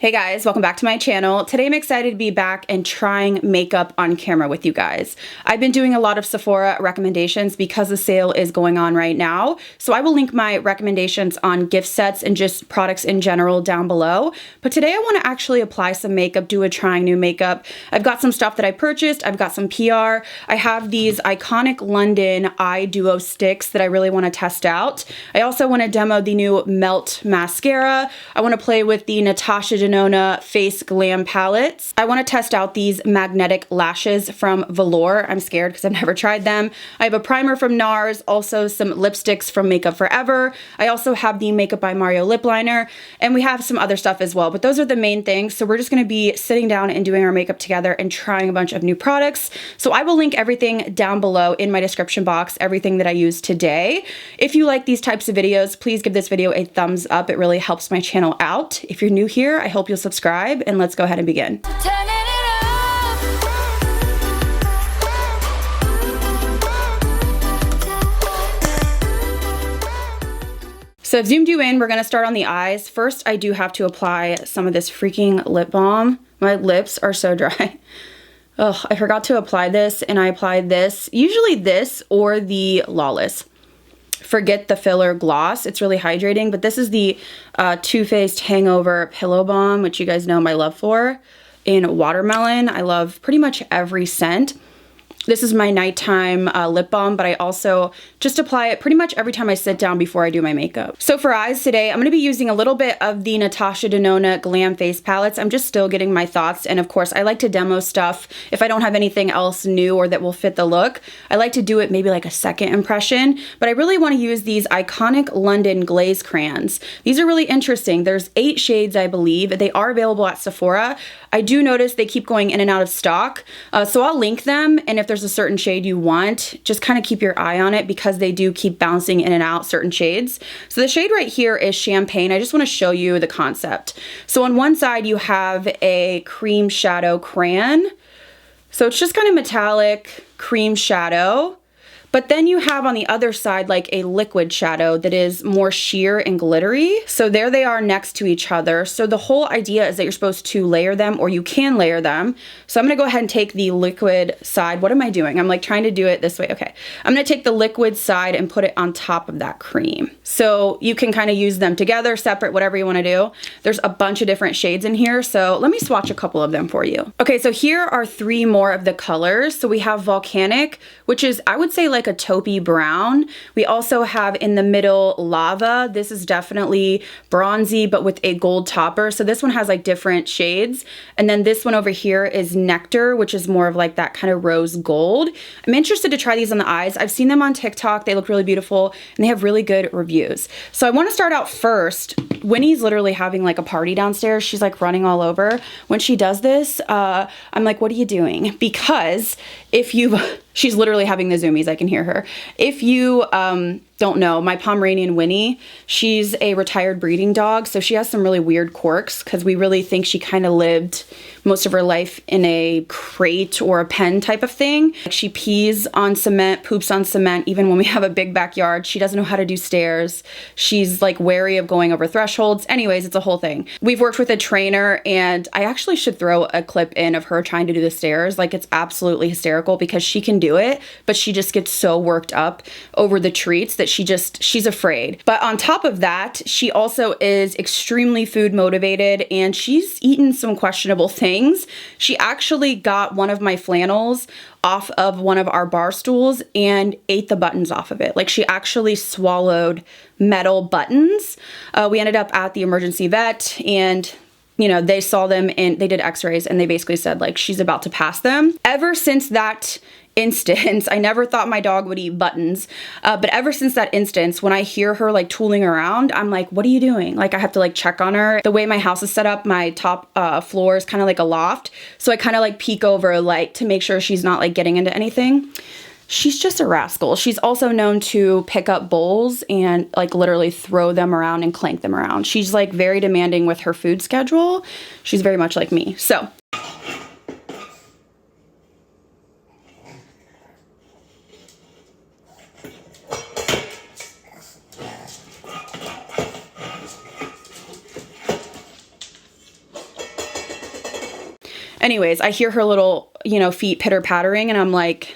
Hey guys, welcome back to my channel. Today I'm excited to be back and trying makeup on camera with you guys. I've been doing a lot of Sephora recommendations because the sale is going on right now. So I will link my recommendations on gift sets and just products in general down below. But today I want to actually apply some makeup, do a trying new makeup. I've got some stuff that I purchased. I've got some PR. I have these iconic London eye duo sticks that I really want to test out. I also want to demo the new Melt mascara. I want to play with the Natasha Denona Face Glam palettes. I want to test out these magnetic lashes from Velour. I'm scared because I've never tried them. I have a primer from NARS, also some lipsticks from Makeup Forever. I also have the Makeup by Mario lip liner, and we have some other stuff as well, but those are the main things. So we're just going to be sitting down and doing our makeup together and trying a bunch of new products. So I will link everything down below in my description box, everything that I used today. If you like these types of videos, please give this video a thumbs up. It really helps my channel out. If you're new here, I hope you'll subscribe, and let's go ahead and begin. So I've zoomed you in. We're going to start on the eyes. First, I do have to apply some of this freaking lip balm. My lips are so dry. Oh, I forgot to apply this, and I applied this, usually this or the Lawless. Forget the filler gloss. It's really hydrating, but this is the Too Faced Hangover Pillow Balm, which you guys know my love for, in Watermelon. I love pretty much every scent. This is my nighttime lip balm, but I also just apply it pretty much every time I sit down before I do my makeup. So for eyes today, I'm going to be using a little bit of the Natasha Denona Glam Face Palettes. I'm just still getting my thoughts, and of course, I like to demo stuff if I don't have anything else new or that will fit the look. I like to do it maybe like a second impression, but I really want to use these iconic London glaze crayons. These are really interesting. There's 8 shades, I believe. They are available at Sephora. I do notice they keep going in and out of stock, so I'll link them, and if there's a certain shade you want, just kind of keep your eye on it because they do keep bouncing in and out certain shades. So the shade right here is Champagne. I just want to show you the concept. So on one side you have a cream shadow crayon. So it's just kind of metallic cream shadow. But then you have on the other side like a liquid shadow that is more sheer and glittery. So there they are next to each other. So the whole idea is that you're supposed to layer them, or you can layer them. So I'm gonna go ahead and take the liquid side. What am I doing? I'm like trying to do it this way. Okay. I'm gonna take the liquid side and put it on top of that cream. So you can kind of use them together, separate, whatever you wanna do. There's a bunch of different shades in here. So let me swatch a couple of them for you. Okay, so here are 3 more of the colors. So we have Volcanic, which is, I would say, like a taupey brown. We also have in the middle Lava. This is definitely bronzy but with a gold topper. So this one has like different shades. And then this one over here is Nectar, which is more of like that kind of rose gold. I'm interested to try these on the eyes. I've seen them on TikTok. They look really beautiful and they have really good reviews. So I want to start out first. Winnie's literally having like a party downstairs. She's like running all over. When she does this, I'm like, what are you doing? Because if you, she's literally having the zoomies, I can hear her. If you don't know, my Pomeranian Winnie, she's a retired breeding dog, so she has some really weird quirks because we really think she kind of lived most of her life in a crate or a pen type of thing. Like, she pees on cement, poops on cement, even when we have a big backyard. She doesn't know how to do stairs. She's like wary of going over thresholds. Anyways, it's a whole thing. We've worked with a trainer, and I actually should throw a clip in of her trying to do the stairs. Like, it's absolutely hysterical because she can do it, but she just gets so worked up over the treats that she's afraid. But on top of that, she also is extremely food motivated, and she's eaten some questionable things. She actually got one of my flannels off of one of our bar stools and ate the buttons off of it. Like, she actually swallowed metal buttons. We ended up at the emergency vet, and you know, they saw them and they did x-rays, and they basically said like she's about to pass them. Ever since that instance, I never thought my dog would eat buttons, but ever since that instance, when I hear her like tooling around, I'm like, what are you doing? Like, I have to like check on her. The way my house is set up, my top floor is kind of like a loft, so I kind of like peek over like to make sure she's not like getting into anything. She's just a rascal. She's also known to pick up bowls and like literally throw them around and clank them around. She's like very demanding with her food schedule. She's very much like me. So Anyways, I hear her little, you know, feet pitter pattering and I'm like,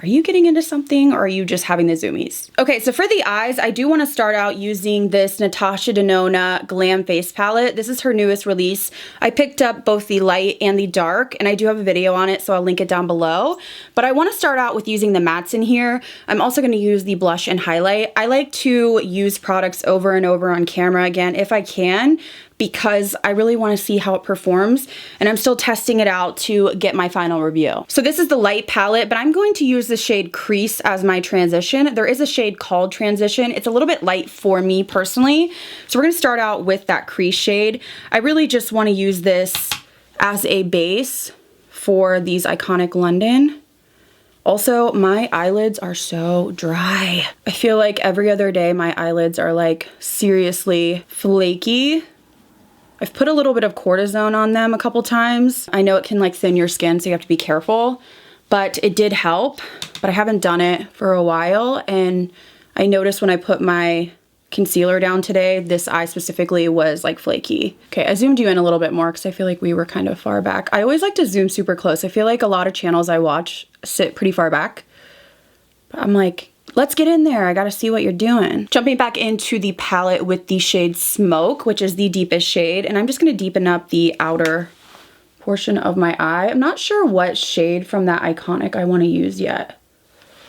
are you getting into something or are you just having the zoomies? Okay, so for the eyes, I do want to start out using this Natasha Denona Glam Face Palette. This is her newest release. I picked up both the light and the dark, and I do have a video on it, so I'll link it down below. But I want to start out with using the mattes in here. I'm also going to use the blush and highlight. I like to use products over and over on camera again if I can, because I really want to see how it performs, and I'm still testing it out to get my final review. So this is the light palette, but I'm going to use the shade Crease as my transition. There is a shade called Transition. It's a little bit light for me personally. So we're going to start out with that crease shade. I really just want to use this as a base for these Iconic London. Also, my eyelids are so dry. I feel like every other day my eyelids are like seriously flaky. I've put a little bit of cortisone on them a couple times. I know it can like thin your skin, so you have to be careful, but it did help. But I haven't done it for a while, and I noticed when I put my concealer down today, this eye specifically was like flaky. Okay, I zoomed you in a little bit more because I feel like we were kind of far back. I always like to zoom super close. I feel like a lot of channels I watch sit pretty far back. But I'm like, let's get in there. I gotta see what you're doing. Jumping back into the palette with the shade Smoke, which is the deepest shade, and I'm just gonna deepen up the outer portion of my eye. I'm not sure what shade from that Iconic I wanna use yet.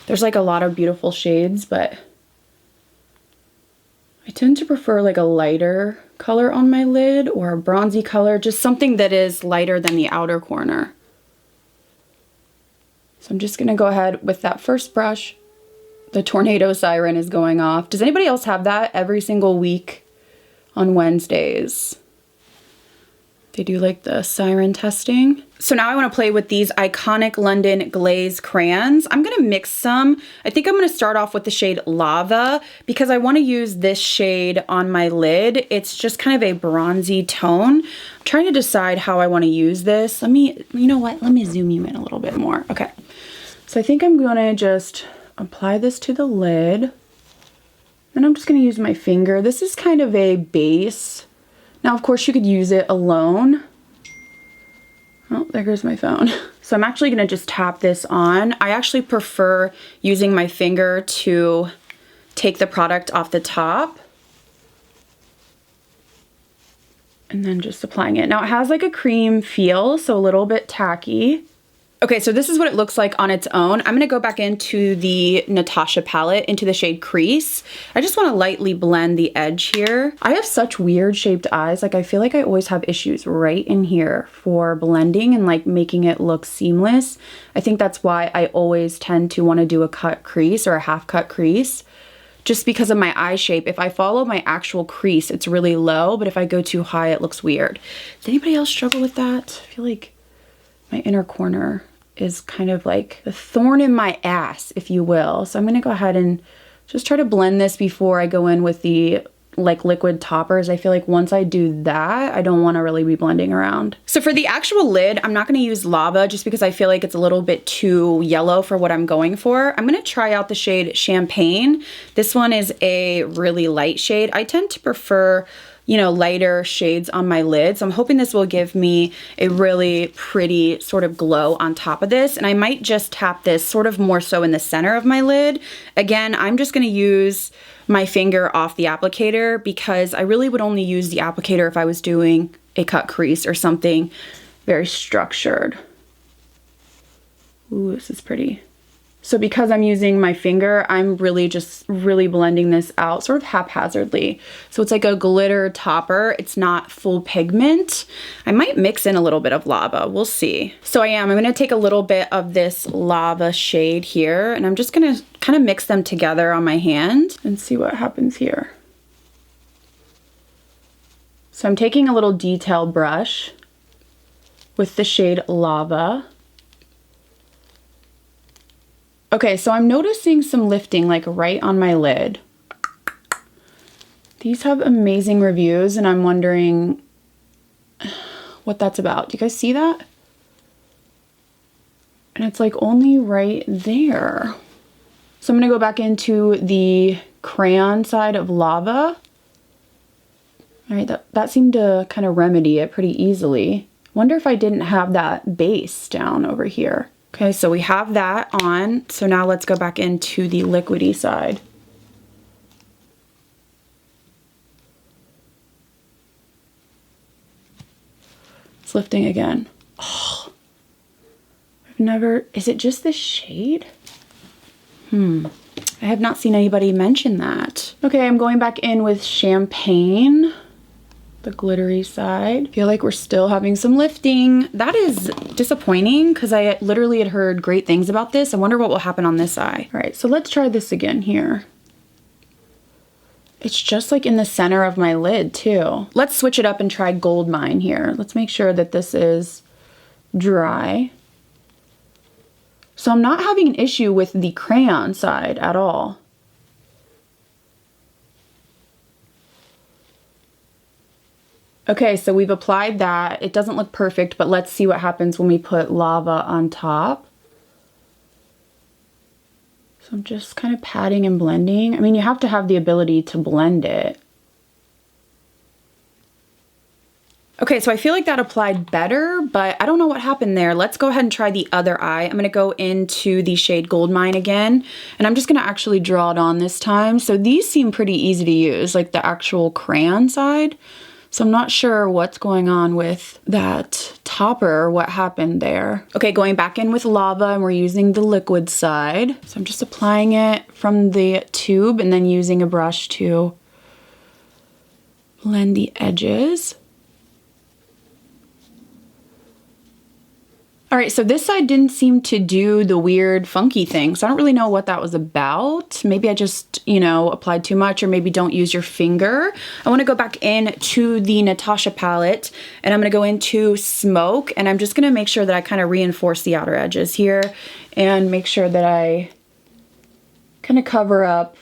There's like a lot of beautiful shades, but I tend to prefer like a lighter color on my lid or a bronzy color, just something that is lighter than the outer corner. So I'm just gonna go ahead with that first brush. The tornado siren is going off. Does anybody else have that every single week on Wednesdays? They do like the siren testing. So now I want to play with these Iconic London glaze crayons. I'm going to mix some. I think I'm going to start off with the shade Lava because I want to use this shade on my lid. It's just kind of a bronzy tone. I'm trying to decide how I want to use this. You know what? Let me zoom you in a little bit more. Okay. So I think I'm going to just apply this to the lid. And I'm just going to use my finger. This is kind of a base. Now, of course, you could use it alone. Oh, there goes my phone. So I'm actually going to just tap this on. I actually prefer using my finger to take the product off the top. And then just applying it. Now, it has like a cream feel, so a little bit tacky. Okay, so this is what it looks like on its own. I'm gonna go back into the Natasha palette, into the shade Crease. I just wanna lightly blend the edge here. I have such weird shaped eyes. Like I feel like I always have issues right in here for blending and like making it look seamless. I think that's why I always tend to wanna do a cut crease or a half cut crease. Just because of my eye shape. If I follow my actual crease, it's really low, but if I go too high, it looks weird. Does anybody else struggle with that? I feel like my inner corner is kind of like the thorn in my ass, if you will. So I'm gonna go ahead and just try to blend this before I go in with the like liquid toppers. I feel like once I do that, I don't wanna really be blending around. So for the actual lid, I'm not gonna use Lava just because I feel like it's a little bit too yellow for what I'm going for. I'm gonna try out the shade Champagne. This one is a really light shade. I tend to prefer, you know, lighter shades on my lid. So I'm hoping this will give me a really pretty sort of glow on top of this. And I might just tap this sort of more so in the center of my lid. Again, I'm just gonna use my finger off the applicator because I really would only use the applicator if I was doing a cut crease or something very structured. Ooh, this is pretty. So because I'm using my finger, I'm really just blending this out sort of haphazardly. So it's like a glitter topper. It's not full pigment. I might mix in a little bit of Lava. We'll see. So I'm gonna take a little bit of this Lava shade here and I'm just gonna kind of mix them together on my hand and see what happens here. So I'm taking a little detail brush with the shade Lava. Okay, so I'm noticing some lifting like right on my lid. These have amazing reviews and I'm wondering what that's about. Do you guys see that? And it's like only right there. So I'm gonna go back into the crayon side of Lava. All right, that seemed to kind of remedy it pretty easily. Wonder if I didn't have that base down over here. Okay, so we have that on. So now let's go back into the liquidy side. It's lifting again. Oh, I've never, is it just this shade? I have not seen anybody mention that. Okay, I'm going back in with champagne, the glittery side. Feel like we're still having some lifting. That is disappointing because I literally had heard great things about this. I wonder what will happen on this eye. All right, so let's try this again here. It's just like in the center of my lid too. Let's switch it up and try Gold Mine here. Let's make sure that this is dry. So I'm not having an issue with the crayon side at all. Okay, so we've applied that. It doesn't look perfect, but let's see what happens when we put lava on top. So I'm just kind of patting and blending. I mean, you have to have the ability to blend it. Okay, so I feel like that applied better, but I don't know what happened there. Let's go ahead and try the other eye. I'm gonna go into the shade Gold Mine again, and I'm just gonna actually draw it on this time. So these seem pretty easy to use, like the actual crayon side. So I'm not sure what's going on with that topper, what happened there. Okay, going back in with lava, and we're using the liquid side. So I'm just applying it from the tube and then using a brush to blend the edges. All right, so this side didn't seem to do the weird funky thing, so I don't really know what that was about. Maybe I just, you know, applied too much, or maybe don't use your finger. I wanna go back in to the Natasha palette, and I'm gonna go into Smoke, and I'm just gonna make sure that I kind of reinforce the outer edges here, and make sure that I kind of cover up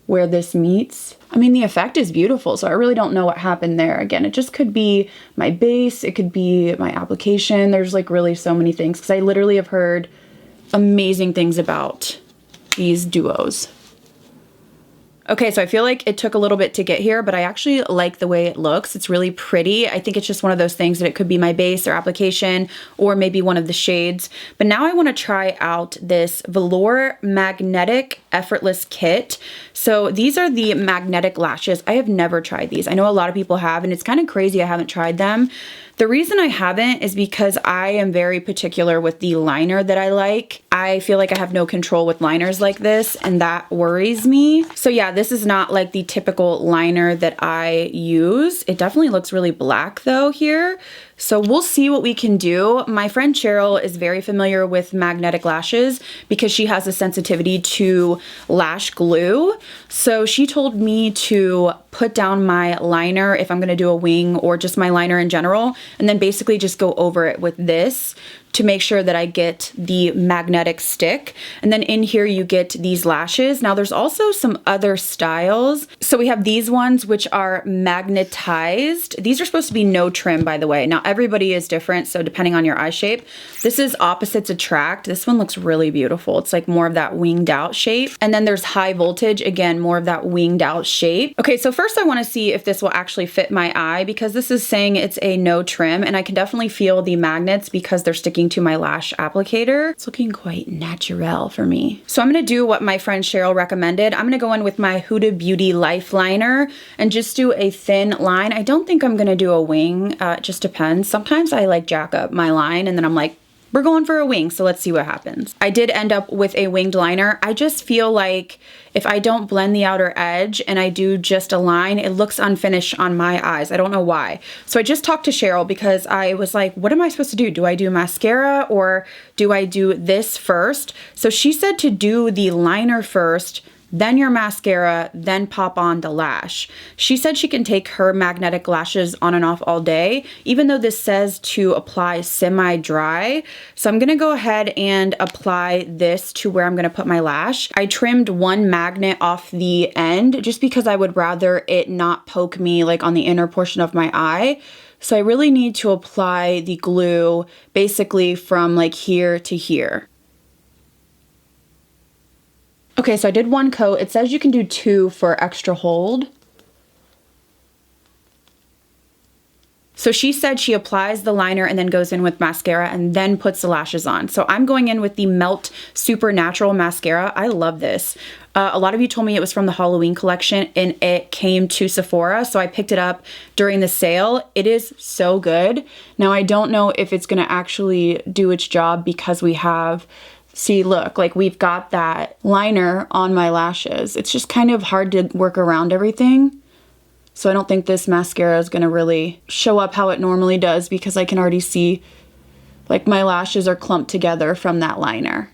where this meets. I mean, the effect is beautiful, so I really don't know what happened there. Again, it just could be my base, it could be my application. There's like really so many things, because I literally have heard amazing things about these duos. Okay, so I feel like it took a little bit to get here, but I actually like the way it looks. It's really pretty. I think it's just one of those things that it could be my base or application, or maybe one of the shades. But now I want to try out this Velour Magnetic Effortless Kit. So these are the magnetic lashes. I have never tried these. I know a lot of people have, and it's kind of crazy I haven't tried them. The reason I haven't is because I am very particular with the liner that I like. I feel like I have no control with liners like this, and that worries me. So yeah, this is not like the typical liner that I use. It definitely looks really black though here. So we'll see what we can do. My friend Cheryl is very familiar with magnetic lashes because she has a sensitivity to lash glue. So she told me to put down my liner if I'm gonna do a wing, or just my liner in general, and then basically just go over it with this to make sure that I get the magnetic stick. And then in here you get these lashes. Now there's also some other styles. So we have these ones which are magnetized. These are supposed to be no trim, by the way. Now everybody is different, so depending on your eye shape. This is Opposites Attract. This one looks really beautiful. It's like more of that winged out shape. And then there's High Voltage, again, more of that winged out shape. Okay, so first I wanna see if this will actually fit my eye, because this is saying it's a no trim, and I can definitely feel the magnets because they're sticking to my lash applicator. It's looking quite natural for me. So I'm gonna do what my friend Cheryl recommended. I'm gonna go in with my Huda Beauty Life Liner and just do a thin line. I don't think I'm gonna do a wing, it just depends. Sometimes I like jack up my line and then I'm like, we're going for a wing, so let's see what happens. I did end up with a winged liner. I just feel like if I don't blend the outer edge and I do just a line, it looks unfinished on my eyes. I don't know why. So I just talked to Cheryl because I was like, what am I supposed to do? Do I do mascara or do I do this first? So she said to do the liner first, then your mascara, then pop on the lash. She said she can take her magnetic lashes on and off all day, even though this says to apply semi-dry. So I'm gonna go ahead and apply this to where I'm gonna put my lash. I trimmed one magnet off the end just because I would rather it not poke me like on the inner portion of my eye. So I really need to apply the glue basically from like here to here. Okay, so I did one coat. It says you can do 2 for extra hold. So she said she applies the liner and then goes in with mascara and then puts the lashes on. So I'm going in with the Melt Supernatural Mascara. I love this. A lot of you told me it was from the Halloween collection and it came to Sephora, so I picked it up during the sale. It is so good. Now I don't know if it's gonna actually do its job because we have, see, look, like we've got that liner on my lashes. It's just kind of hard to work around everything. So I don't think this mascara is going to really show up how it normally does because I can already see like my lashes are clumped together from that liner.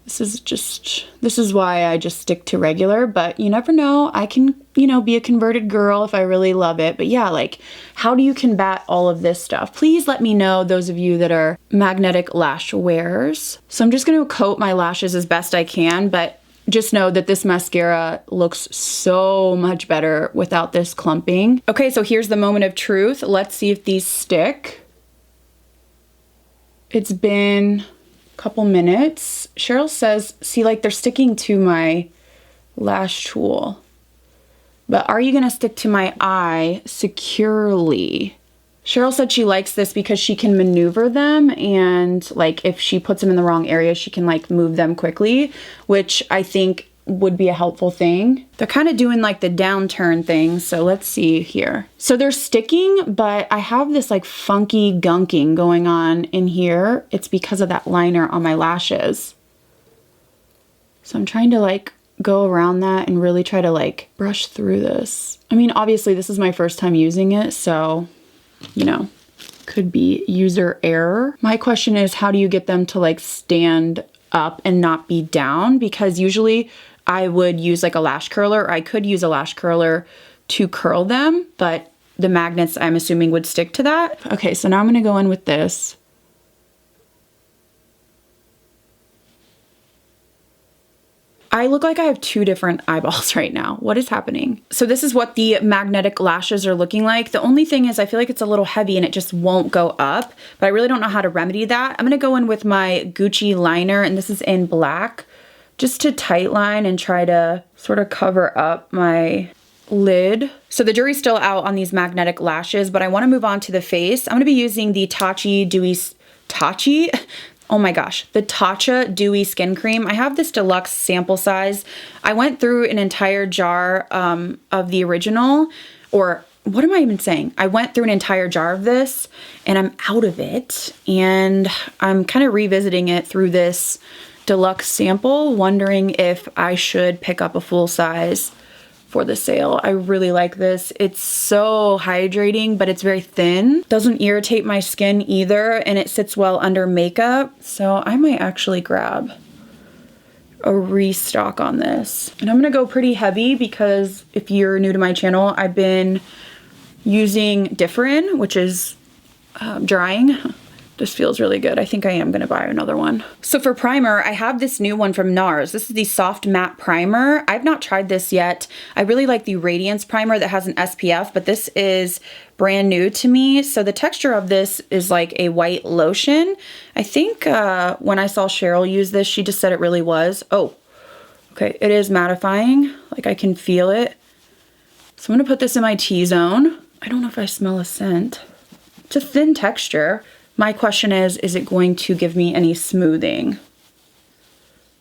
This is why I just stick to regular, but you never know. I can, you know, be a converted girl if I really love it. But yeah, like how do you combat all of this stuff? Please let me know, those of you that are magnetic lash wearers. So I'm just going to coat my lashes as best I can, but just know that this mascara looks so much better without this clumping. Okay, so here's the moment of truth. Let's see if these stick. It's been a couple minutes. Cheryl says, see, like they're sticking to my lash tool. But are you gonna stick to my eye securely? Cheryl said she likes this because she can maneuver them, and like if she puts them in the wrong area, she can like move them quickly, which I think would be a helpful thing. They're kind of doing like the downturn thing, so let's see here. So they're sticking, but I have this like funky gunking going on in here. It's because of that liner on my lashes. So I'm trying to like go around that and really try to like brush through this. I mean, obviously this is my first time using it, so you know, could be user error. My question is, how do you get them to like stand up and not be down? Because usually I would use like a lash curler, or I could use a lash curler to curl them, but the magnets I'm assuming would stick to that. Okay, so now I'm gonna go in with this. I look like I have two different eyeballs right now. What is happening? So this is what the magnetic lashes are looking like. The only thing is I feel like it's a little heavy and it just won't go up, but I really don't know how to remedy that. I'm gonna go in with my Gucci liner, and this is in black, just to tight line and try to sort of cover up my lid. So the jury's still out on these magnetic lashes, but I wanna move on to the face. I'm gonna be using the oh my gosh, the Tatcha Dewy Skin Cream. I have this deluxe sample size. I went through an entire jar of the original, or what am I even saying? I went through an entire jar of this and I'm out of it. And I'm kind of revisiting it through this deluxe sample, wondering if I should pick up a full size for the sale. I really like this. It's so hydrating, but it's very thin. Doesn't irritate my skin either, and it sits well under makeup. So I might actually grab a restock on this. And I'm gonna go pretty heavy because if you're new to my channel, I've been using Differin, which is drying. This feels really good. I think I am gonna buy another one. So for primer, I have this new one from NARS. This is the Soft Matte Primer. I've not tried this yet. I really like the Radiance Primer that has an SPF, but this is brand new to me. So the texture of this is like a white lotion. I think when I saw Cheryl use this, she just said it really was. Oh, okay, it is mattifying. Like I can feel it. So I'm gonna put this in my T-zone. I don't know if I smell a scent. It's a thin texture. My question is it going to give me any smoothing?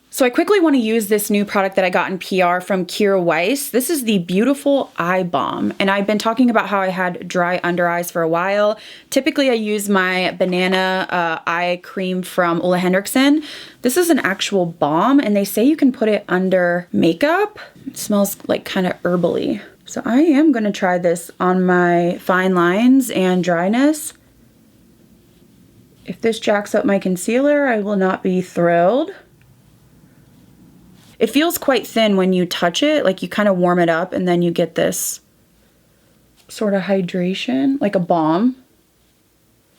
So I quickly want to use this new product that I got in PR from Kira Weiss. This is the Beautiful Eye Balm, and I've been talking about how I had dry under eyes for a while. Typically I use my banana eye cream from Ole Henriksen. This is an actual balm, and they say you can put it under makeup. It smells like kind of herbally. So I am going to try this on my fine lines and dryness. If this jacks up my concealer, I will not be thrilled. It feels quite thin when you touch it, like you kind of warm it up and then you get this sort of hydration, like a balm.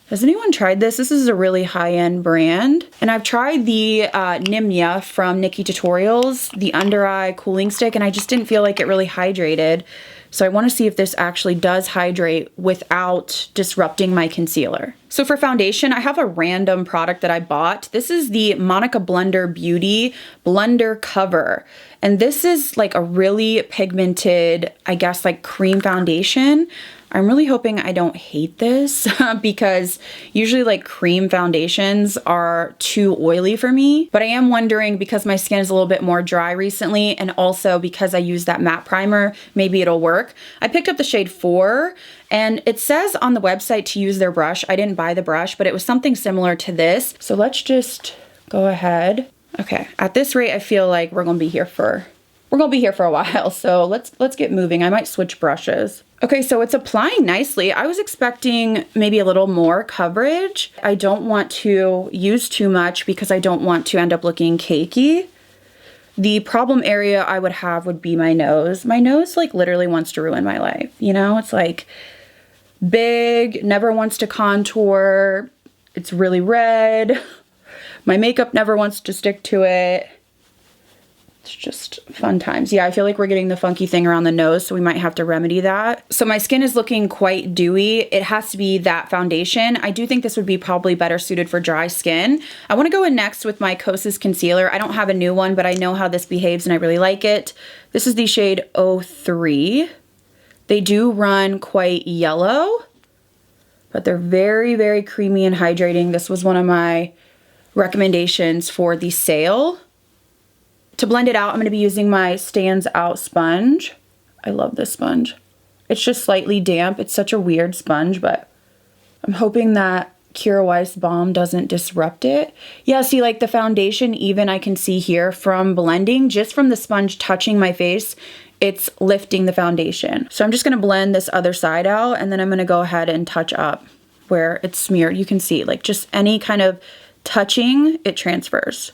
Has anyone tried this? This is a really high-end brand. And I've tried the Nimya from Nikki Tutorials, the under eye cooling stick, and I just didn't feel like it really hydrated. So I want to see if this actually does hydrate without disrupting my concealer. So for foundation, I have a random product that I bought. This is the Monica Blunder Beauty Blunder Cover. And this is like a really pigmented, I guess like cream foundation. I'm really hoping I don't hate this because usually like cream foundations are too oily for me. But I am wondering, because my skin is a little bit more dry recently, and also because I use that matte primer, maybe it'll work. I picked up the shade 4, and it says on the website to use their brush. I didn't buy the brush, but it was something similar to this. So let's just go ahead. Okay, at this rate, I feel like we're gonna be here for a while. So let's get moving. I might switch brushes. Okay, so it's applying nicely. I was expecting maybe a little more coverage. I don't want to use too much because I don't want to end up looking cakey. The problem area I would have would be my nose. My nose like literally wants to ruin my life. You know, it's like big, never wants to contour. It's really red. My makeup never wants to stick to it. It's just fun times. Yeah, I feel like we're getting the funky thing around the nose, so we might have to remedy that. So my skin is looking quite dewy. It has to be that foundation. I do think this would be probably better suited for dry skin. I want to go in next with my Kosas concealer. I don't have a new one, but I know how this behaves and I really like it. This is the shade 03. They do run quite yellow, but they're very, very creamy and hydrating. This was one of my recommendations for the sale. To blend it out, I'm going to be using my Stands Out sponge. I love this sponge. It's just slightly damp. It's such a weird sponge, but I'm hoping that Kira Weiss Balm doesn't disrupt it. Yeah, see, like the foundation, even I can see here from blending, just from the sponge touching my face, it's lifting the foundation. So I'm just going to blend this other side out, and then I'm going to go ahead and touch up where it's smeared. You can see, like, just any kind of touching, it transfers.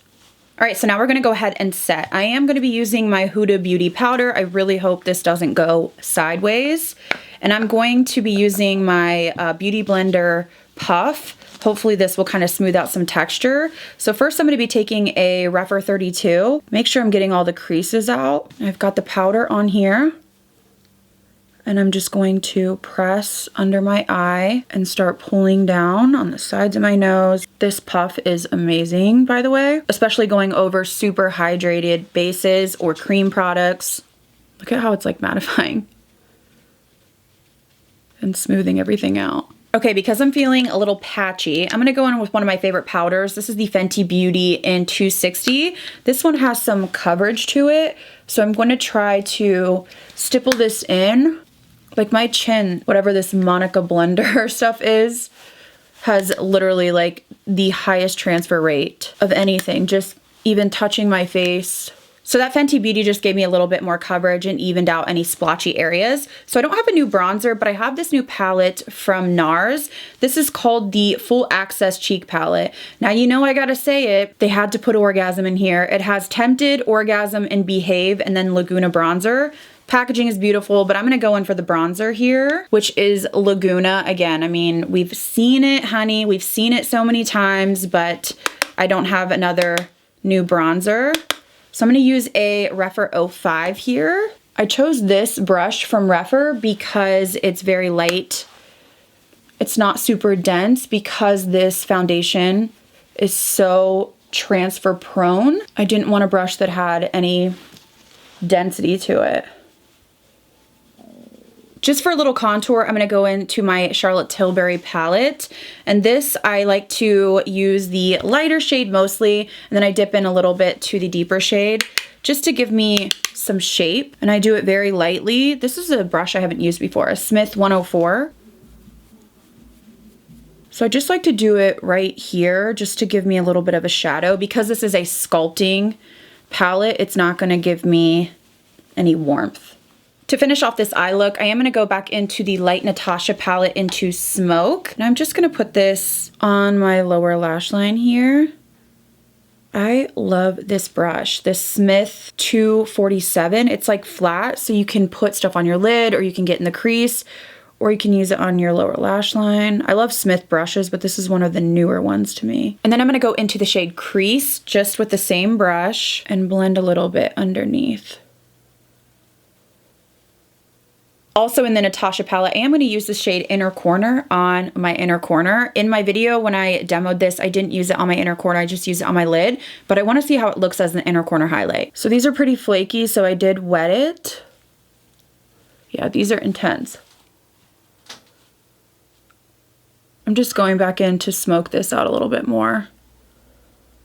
All right, so now we're gonna go ahead and set. I am gonna be using my Huda Beauty powder. I really hope this doesn't go sideways. And I'm going to be using my Beauty Blender Puff. Hopefully this will kind of smooth out some texture. So first I'm gonna be taking a Rephr 32. Make sure I'm getting all the creases out. I've got the powder on here. And I'm just going to press under my eye and start pulling down on the sides of my nose. This puff is amazing, by the way, especially going over super hydrated bases or cream products. Look at how it's like mattifying and smoothing everything out. Okay, because I'm feeling a little patchy, I'm gonna go in with one of my favorite powders. This is the Fenty Beauty in 260. This one has some coverage to it, so I'm going to try to stipple this in. Like my chin, whatever this Monica blender stuff is, has literally like the highest transfer rate of anything, just even touching my face. So that Fenty Beauty just gave me a little bit more coverage and evened out any splotchy areas. So I don't have a new bronzer, but I have this new palette from NARS. This is called the Full Access Cheek Palette. Now, you know I gotta say it, they had to put Orgasm in here. It has Tempted, Orgasm, and Behave, and then Laguna bronzer. Packaging is beautiful, but I'm gonna go in for the bronzer here, which is Laguna. Again, I mean, we've seen it, honey. We've seen it so many times, but I don't have another new bronzer. So I'm gonna use a Rephr 05 here. I chose this brush from Rephr because it's very light. It's not super dense because this foundation is so transfer prone. I didn't want a brush that had any density to it. Just for a little contour, I'm gonna go into my Charlotte Tilbury palette. And this, I like to use the lighter shade mostly, and then I dip in a little bit to the deeper shade, just to give me some shape. And I do it very lightly. This is a brush I haven't used before, a Smith 104. So I just like to do it right here, just to give me a little bit of a shadow. Because this is a sculpting palette, it's not gonna give me any warmth. To finish off this eye look, I am going to go back into the light Natasha palette into Smoke. And I'm just going to put this on my lower lash line here. I love this brush, this Smith 247. It's like flat, so you can put stuff on your lid, or you can get in the crease, or you can use it on your lower lash line. I love Smith brushes, but this is one of the newer ones to me. And then I'm going to go into the shade Crease, just with the same brush, and blend a little bit underneath. Also in the Natasha palette, I am going to use the shade Inner Corner on my inner corner. In my video, when I demoed this, I didn't use it on my inner corner, I just used it on my lid, but I want to see how it looks as an inner corner highlight. So these are pretty flaky, so I did wet it. Yeah, these are intense. I'm just going back in to smoke this out a little bit more.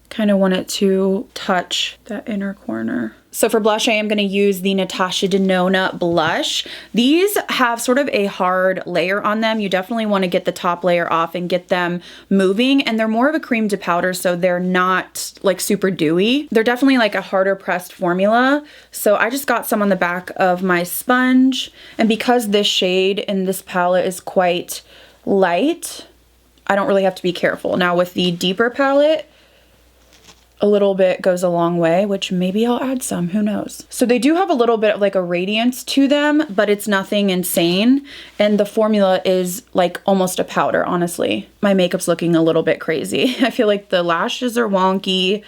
Kind of want it to touch that inner corner. So for blush, I am going to use the Natasha Denona blush. These have sort of a hard layer on them. You definitely want to get the top layer off and get them moving. And they're more of a cream to powder, so they're not like super dewy. They're definitely like a harder pressed formula. So I just got some on the back of my sponge. And because this shade in this palette is quite light, I don't really have to be careful. Now with the deeper palette, a little bit goes a long way, which maybe I'll add some, who knows. So they do have a little bit of like a radiance to them, but it's nothing insane. And the formula is like almost a powder, honestly. My makeup's looking a little bit crazy. I feel like the lashes are wonky.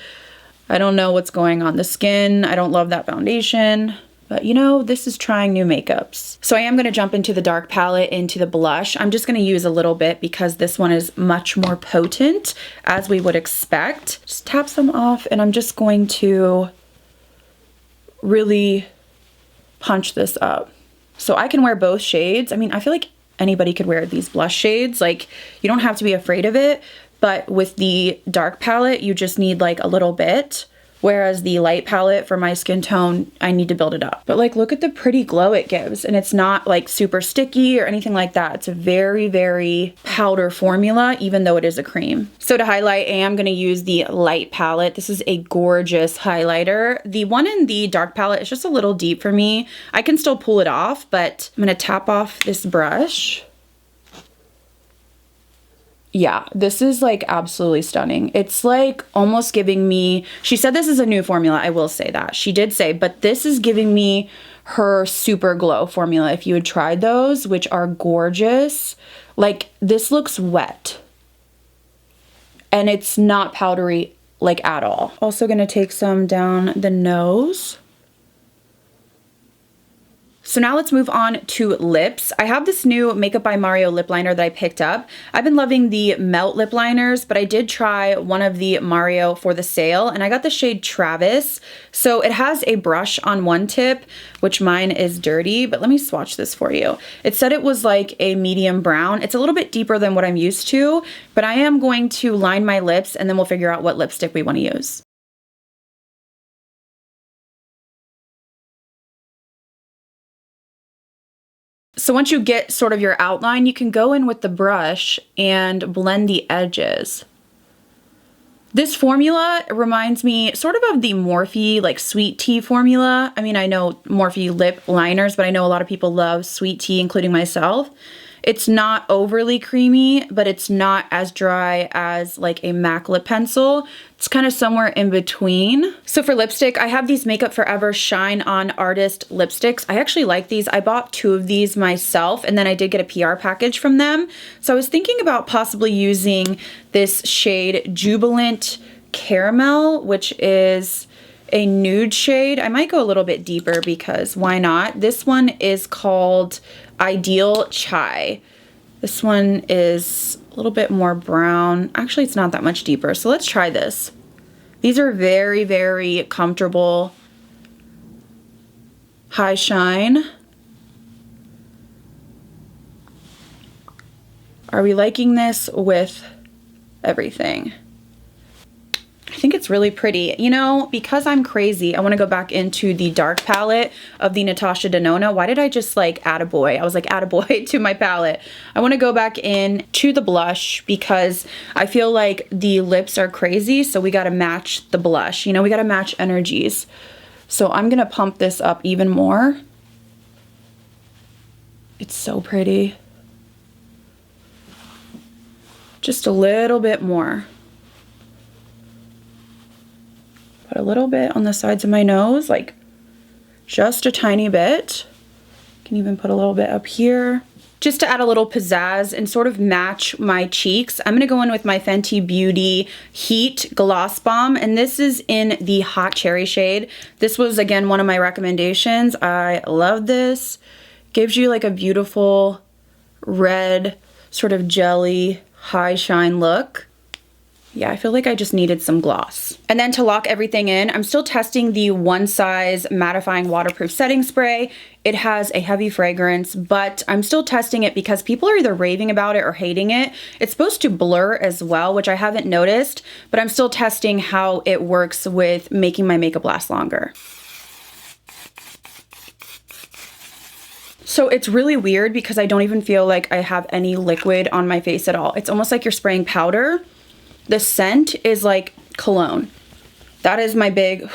I don't know what's going on the skin. I don't love that foundation. But you know, this is trying new makeups. So I am gonna jump into the dark palette, into the blush. I'm just gonna use a little bit because this one is much more potent, as we would expect. Just tap some off, and I'm just going to really punch this up. So I can wear both shades. I mean, I feel like anybody could wear these blush shades. Like, you don't have to be afraid of it, but with the dark palette, you just need like a little bit. Whereas the light palette for my skin tone, I need to build it up. But like, look at the pretty glow it gives. And it's not like super sticky or anything like that. It's a very, very powder formula, even though it is a cream. So to highlight, I am gonna use the light palette. This is a gorgeous highlighter. The one in the dark palette is just a little deep for me. I can still pull it off, but I'm gonna tap off this brush. Yeah, this is like absolutely stunning. It's like almost giving me, she said this is a new formula, I will say that. She did say, but this is giving me her Super Glow formula. If you had tried those, which are gorgeous, like this looks wet. And it's not powdery like at all. Also gonna take some down the nose. So now let's move on to lips. I have this new Makeup by Mario lip liner that I picked up. I've been loving the Melt lip liners, but I did try one of the Mario for the sale, and I got the shade Travis. So it has a brush on one tip, which mine is dirty, but let me swatch this for you. It said it was like a medium brown. It's a little bit deeper than what I'm used to, but I am going to line my lips and then we'll figure out what lipstick we want to use. So once you get sort of your outline, you can go in with the brush and blend the edges. This formula reminds me sort of the Morphe like sweet tea formula. I mean, I know Morphe lip liners, but I know a lot of people love sweet tea, including myself. It's not overly creamy, but it's not as dry as like a MAC lip pencil. It's kind of somewhere in between. So for lipstick, I have these Makeup Forever Shine On Artist lipsticks. I actually like these. I bought 2 of these myself, and then I did get a PR package from them. So I was thinking about possibly using this shade Jubilant Caramel, which is a nude shade. I might go a little bit deeper because why not? This one is called Ideal Chai. This one is a little bit more brown. Actually, it's not that much deeper. So let's try this. These are very, very comfortable. High shine. Are we liking this with everything? I think it's really pretty. You know, because I'm crazy, I want to go back into the dark palette of the Natasha Denona. Why did I just like add a boy? I was like, add a boy to my palette. I want to go back in to the blush because I feel like the lips are crazy, so we got to match the blush. You know, we got to match energies. So I'm going to pump this up even more. It's so pretty. Just a little bit more. Put a little bit on the sides of my nose, like just a tiny bit. Can even put a little bit up here. Just to add a little pizzazz and sort of match my cheeks, I'm gonna go in with my Fenty Beauty Heat Gloss Bomb, and this is in the Hot Cherry shade. This was, again, one of my recommendations. I love this. Gives you like a beautiful red, sort of jelly, high shine look. Yeah, I feel like I just needed some gloss. And then to lock everything in, I'm still testing the One Size mattifying waterproof setting spray. It has a heavy fragrance, but I'm still testing it because people are either raving about it or hating it. It's supposed to blur as well, which I haven't noticed, but I'm still testing how it works with making my makeup last longer. So it's really weird because I don't even feel like I have any liquid on my face at all. It's almost like you're spraying powder. The scent is like cologne. That is my big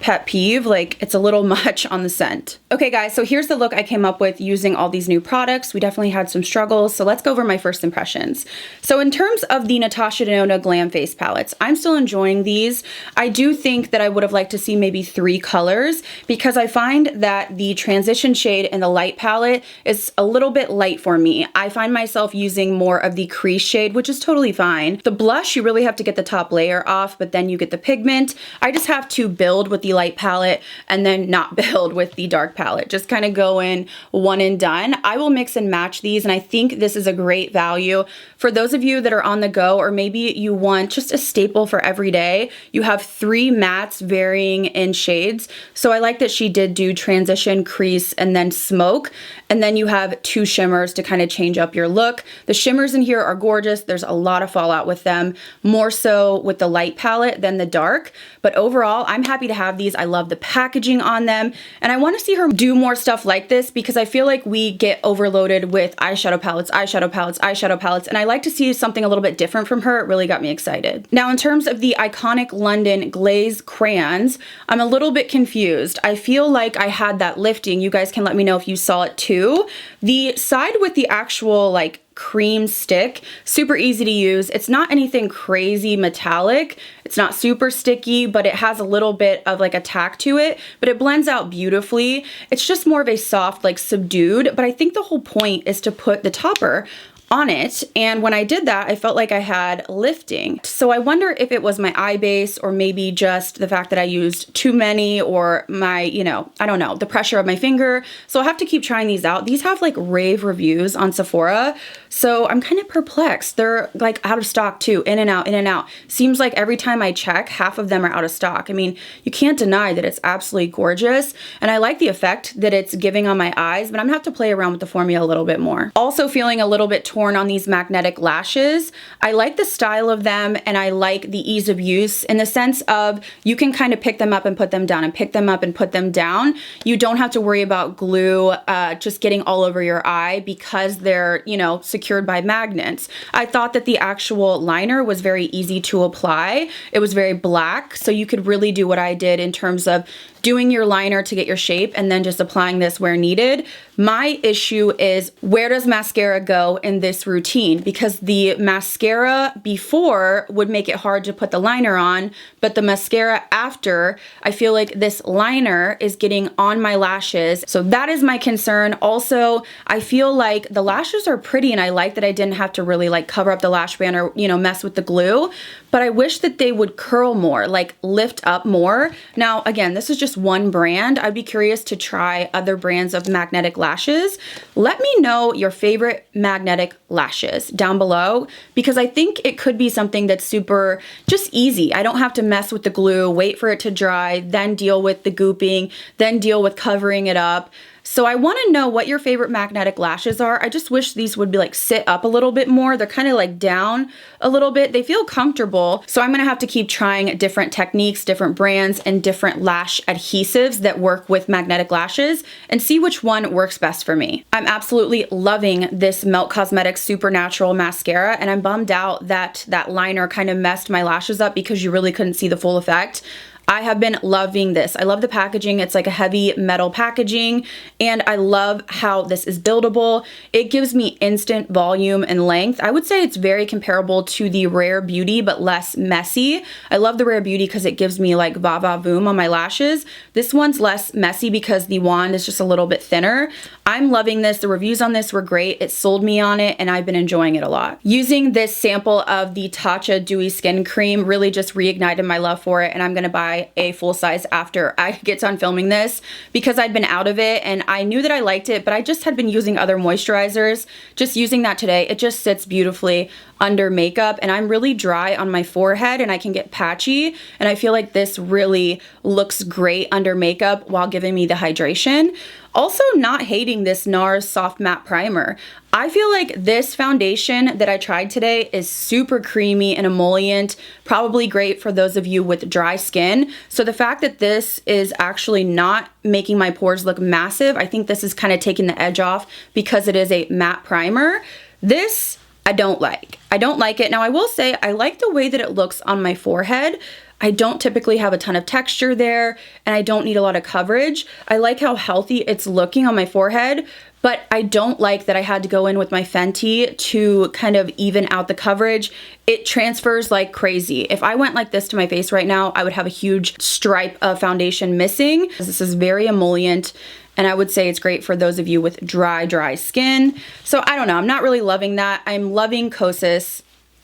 pet peeve. Like, it's a little much on the scent. Okay guys, so here's the look I came up with using all these new products. We definitely had some struggles, so let's go over my first impressions. So in terms of the Natasha Denona Glam Face Palettes, I'm still enjoying these. I do think that I would have liked to see maybe 3 colors because I find that the transition shade in the light palette is a little bit light for me. I find myself using more of the crease shade, which is totally fine. The blush, you really have to get the top layer off, but then you get the pigment. I just have to build with the light palette and then not build with the dark palette. Just kind of go in one and done. I will mix and match these, and I think this is a great value for those of you that are on the go, or maybe you want just a staple for every day. You have 3 mattes varying in shades. So I like that she did do transition, crease, and then smoke. And then you have 2 shimmers to kind of change up your look. The shimmers in here are gorgeous. There's a lot of fallout with them, more so with the light palette than the dark. But overall, I'm happy to have these. I love the packaging on them, and I want to see her do more stuff like this because I feel like we get overloaded with eyeshadow palettes, eyeshadow palettes, eyeshadow palettes, and I like to see something a little bit different from her. It really got me excited. Now, in terms of the iconic London glaze crayons, I'm a little bit confused. I feel like I had that lifting. You guys can let me know if you saw it too. The side with the actual like cream stick, super easy to use. It's not anything crazy metallic. It's not super sticky, but it has a little bit of like a tack to it, but it blends out beautifully. It's just more of a soft, like subdued, but I think the whole point is to put the topper on it, and when I did that, I felt like I had lifting. So I wonder if it was my eye base or maybe just the fact that I used too many, or my, you know, I don't know, the pressure of my finger. So I'll have to keep trying these out. These have like rave reviews on Sephora, so I'm kind of perplexed. They're like out of stock too, in and out, in and out. Seems like every time I check, half of them are out of stock. I mean, you can't deny that it's absolutely gorgeous, and I like the effect that it's giving on my eyes, but I'm gonna have to play around with the formula a little bit more. Also feeling a little bit torn on these magnetic lashes. I like the style of them, and I like the ease of use in the sense of you can kind of pick them up and put them down and pick them up and put them down. You don't have to worry about glue just getting all over your eye because they're, you know, secured by magnets. I thought that the actual liner was very easy to apply. It was very black, so you could really do what I did in terms of doing your liner to get your shape and then just applying this where needed. My issue is, where does mascara go in this routine? Because the mascara before would make it hard to put the liner on, but the mascara after, I feel like this liner is getting on my lashes. So that is my concern. Also, I feel like the lashes are pretty, and I like that I didn't have to really like cover up the lash band or, you know, mess with the glue, but I wish that they would curl more, like lift up more. Now, again, this is just one brand. I'd be curious to try other brands of magnetic lashes. Let me know your favorite magnetic lashes down below, because I think it could be something that's super just easy. I don't have to mess with the glue, wait for it to dry, then deal with the gooping, then deal with covering it up. So I want to know what your favorite magnetic lashes are. I just wish these would be like sit up a little bit more. They're kind of like down a little bit. They feel comfortable. So I'm going to have to keep trying different techniques, different brands, and different lash adhesives that work with magnetic lashes and see which one works best for me. I'm absolutely loving this Melt Cosmetics Supernatural mascara, and I'm bummed out that that liner kind of messed my lashes up because you really couldn't see the full effect. I have been loving this. I love the packaging. It's like a heavy metal packaging, and I love how this is buildable. It gives me instant volume and length. I would say it's very comparable to the Rare Beauty, but less messy. I love the Rare Beauty because it gives me like va va voom on my lashes. This one's less messy because the wand is just a little bit thinner. I'm loving this. The reviews on this were great. It sold me on it, and I've been enjoying it a lot. Using this sample of the Tatcha Dewy Skin Cream really just reignited my love for it, and I'm gonna buy a full size after I get done filming this because I'd been out of it and I knew that I liked it, but I just had been using other moisturizers. Just using that today, it just sits beautifully under makeup, and I'm really dry on my forehead and I can get patchy, and I feel like this really looks great under makeup while giving me the hydration. Also, not hating this NARS Soft Matte Primer. I feel like this foundation that I tried today is super creamy and emollient, probably great for those of you with dry skin. So the fact that this is actually not making my pores look massive, I think this is kind of taking the edge off because it is a matte primer. This I don't like. I don't like it. Now I will say I like the way that it looks on my forehead. I don't typically have a ton of texture there, and I don't need a lot of coverage. I like how healthy it's looking on my forehead, but I don't like that I had to go in with my Fenty to kind of even out the coverage. It transfers like crazy. If I went like this to my face right now, I would have a huge stripe of foundation missing. This is very emollient, and I would say it's great for those of you with dry skin. So I don't know, I'm not really loving that. I'm loving Kosas.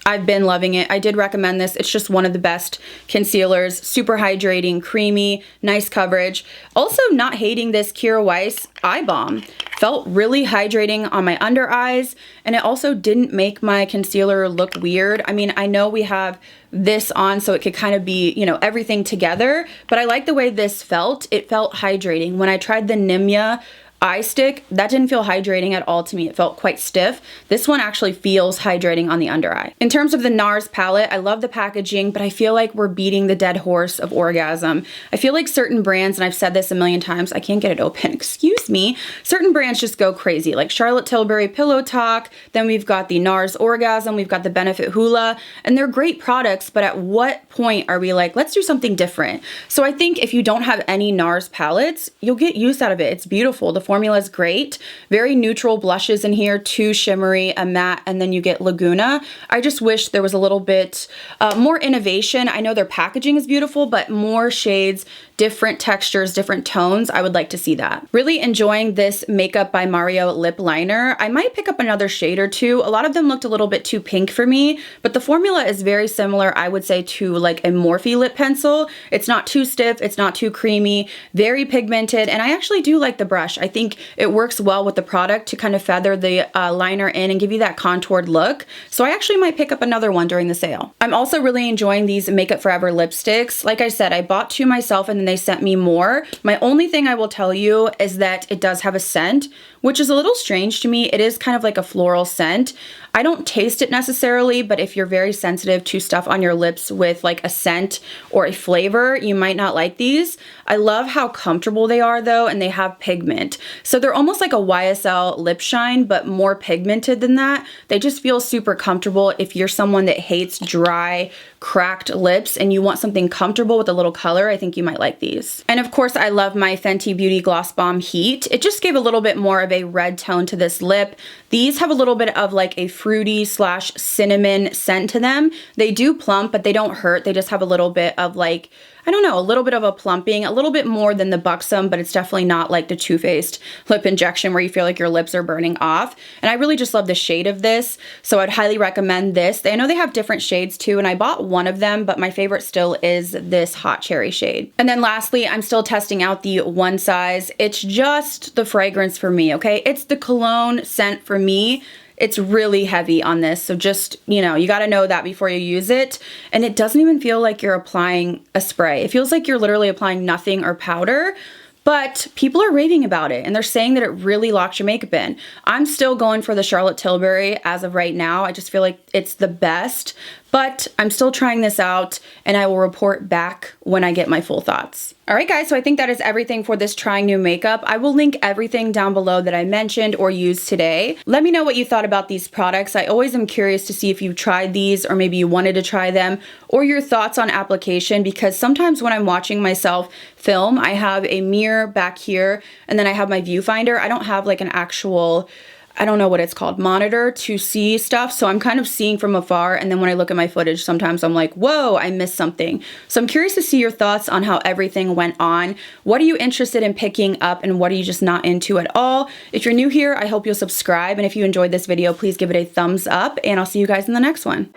I've been loving it. I did recommend this. It's just one of the best concealers. Super hydrating, creamy, nice coverage. Also not hating this Kira Weiss eye balm. Felt really hydrating on my under eyes, and it also didn't make my concealer look weird. I mean, I know we have this on so it could kind of be, you know, everything together, but I like the way this felt. It felt hydrating. When I tried the Nimya eye stick, that didn't feel hydrating at all to me. It felt quite stiff. This one actually feels hydrating on the under eye. In terms of the NARS palette, I love the packaging, but I feel like we're beating the dead horse of orgasm. I feel like certain brands, and I've said this a million times, I can't get it open, excuse me. Certain brands just go crazy, like Charlotte Tilbury Pillow Talk, then we've got the NARS Orgasm, we've got the Benefit Hoola, and they're great products, but at what point are we like, let's do something different? So I think if you don't have any NARS palettes, you'll get use out of it. It's beautiful. The formula is great. Very neutral blushes in here, 2 shimmery, a matte, and then you get Laguna. I just wish there was a little bit more innovation. I know their packaging is beautiful, but more shades, different textures, different tones. I would like to see that. Really enjoying this Makeup by Mario lip liner. I might pick up another shade or two. A lot of them looked a little bit too pink for me, but the formula is very similar, I would say, to like a Morphe lip pencil. It's not too stiff, it's not too creamy, very pigmented, and I actually do like the brush. I think it works well with the product to kind of feather the liner in and give you that contoured look. So I actually might pick up another one during the sale. I'm also really enjoying these Makeup Forever lipsticks. Like I said, I bought 2 myself and then they sent me more. My only thing I will tell you is that it does have a scent, which is a little strange to me. It is kind of like a floral scent. I don't taste it necessarily, but if you're very sensitive to stuff on your lips with like a scent or a flavor, you might not like these. I love how comfortable they are though, and they have pigment. So they're almost like a YSL lip shine, but more pigmented than that. They just feel super comfortable if you're someone that hates dry, cracked lips and you want something comfortable with a little color. I think you might like these. And of course, I love my Fenty Beauty Gloss Bomb Heat. It just gave a little bit more of a red tone to this lip. These have a little bit of like a fruity slash cinnamon scent to them. They do plump, but they don't hurt. They just have a little bit of like, I don't know, a little bit of a plumping, a little bit more than the Buxom, but it's definitely not like the Too Faced lip injection where you feel like your lips are burning off. And I really just love the shade of this, so I'd highly recommend this. I know they have different shades too, and I bought one of them, but my favorite still is this Hot Cherry shade. And then lastly, I'm still testing out the One Size. It's just the fragrance for me, okay? It's the cologne scent for me. It's really heavy on this, so just, you know, you gotta know that before you use it. And it doesn't even feel like you're applying a spray. It feels like you're literally applying nothing or powder, but people are raving about it and they're saying that it really locks your makeup in. I'm still going for the Charlotte Tilbury as of right now. I just feel like it's the best, but I'm still trying this out and I will report back when I get my full thoughts. All right, guys, so I think that is everything for this trying new makeup. I will link everything down below that I mentioned or used today. Let me know what you thought about these products. I always am curious to see if you've tried these or maybe you wanted to try them, or your thoughts on application, because sometimes when I'm watching myself film, I have a mirror back here and then I have my viewfinder. I don't have like an actual, I don't know what it's called, monitor to see stuff. So I'm kind of seeing from afar. And then when I look at my footage, sometimes I'm like, whoa, I missed something. So I'm curious to see your thoughts on how everything went on. What are you interested in picking up and what are you just not into at all? If you're new here, I hope you'll subscribe. And if you enjoyed this video, please give it a thumbs up and I'll see you guys in the next one.